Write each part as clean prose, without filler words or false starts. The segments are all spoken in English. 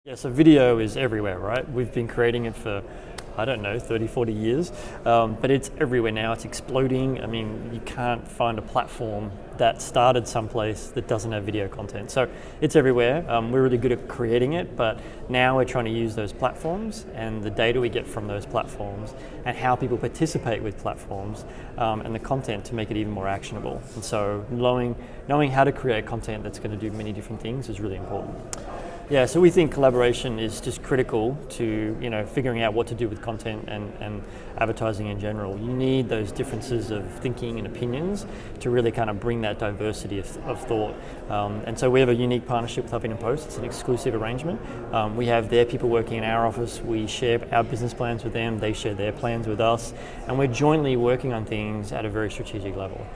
Yeah, so video is everywhere, right? We've been creating it for, I don't know, 30, 40 years, but it's everywhere now. It's exploding. I mean, you can't find a platform that started someplace that doesn't have video content. So it's everywhere. We're really good at creating it, but now we're trying to use those platforms and the data we get from those platforms and how people participate with platforms and the content to make it even more actionable. And so knowing how to create content that's going to do many different things is really important. Yeah, so we think collaboration is just critical to figuring out what to do with content and advertising in general. You need those differences of thinking and opinions to really kind of bring that diversity of thought. And so we have a unique partnership with Huffington Post. It's an exclusive arrangement. We have their people working in our office. We share our business plans with them. They share their plans with us. And we're jointly working on things at a very strategic level.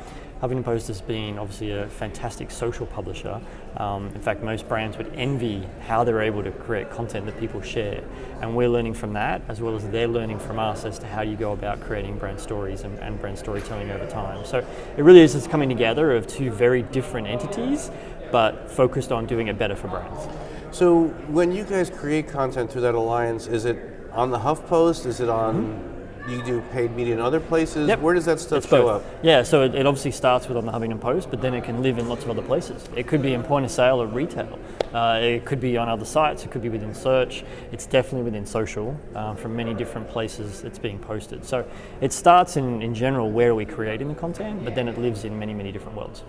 Huffington Post has been obviously a fantastic social publisher. In fact, most brands would envy how they're able to create content that people share. And we're learning from that, as well as they're learning from us as to how you go about creating brand stories and brand storytelling over time. So it really is this coming together of two very different entities, but focused on doing it better for brands. So when you guys create content through that alliance, is it on the HuffPost? Is it on... You do paid media in other places? Yep. Where does that stuff It's show both. up? Yeah, so it obviously starts with on the Huffington Post, but then it can live in lots of other places. It could be in point of sale or retail. It could be on other sites. It could be within search. It's definitely within social from many different places it's being posted. So it starts in general, where are we creating the content, but then it lives in many, many different worlds.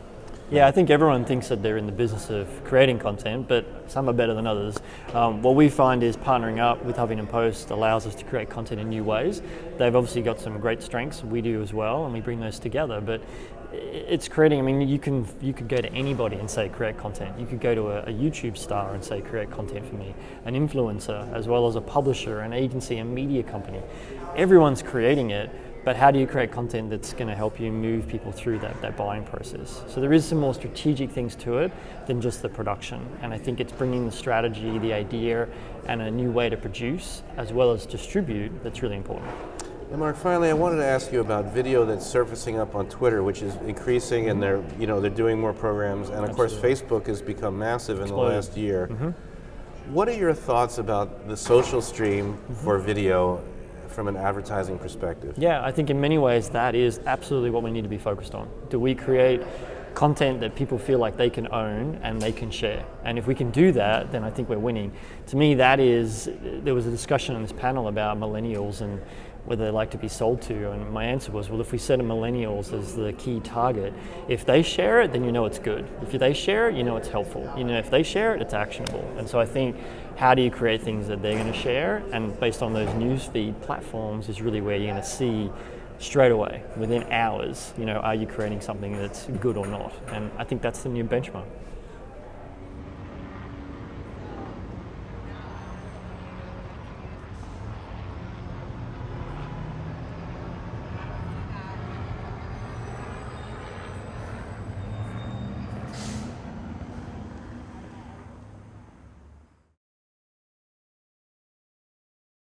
Yeah, I think everyone thinks that they're in the business of creating content, but some are better than others. What we find is partnering up with Huffington Post allows us to create content in new ways. They've obviously got some great strengths, we do as well, and we bring those together. But it's creating, I mean, you could go to anybody and say create content. You could go to a YouTube star and say create content for me, an influencer, as well as a publisher, an agency, a media company. Everyone's creating it. But how do you create content that's going to help you move people through that buying process? So there is some more strategic things to it than just the production. And I think it's bringing the strategy, the idea, and a new way to produce, as well as distribute, that's really important. And Mark, finally, I wanted to ask you about video that's surfacing up on Twitter, which is increasing, and they're doing more programs. And of course, Facebook has become massive in the last year. What are your thoughts about the social stream for video from an advertising perspective? Yeah, I think in many ways that is absolutely what we need to be focused on. Do we create content that people feel like they can own and they can share? And if we can do that, then I think we're winning. To me, there was a discussion on this panel about millennials and whether they like to be sold to, and my answer was, well, if we set millennials as the key target, if they share it, then you know it's good. If they share it, you know it's helpful. If they share it, it's actionable. And so I think, how do you create things that they're going to share? And based on those newsfeed platforms is really where you're going to see straight away, within hours, are you creating something that's good or not? And I think that's the new benchmark.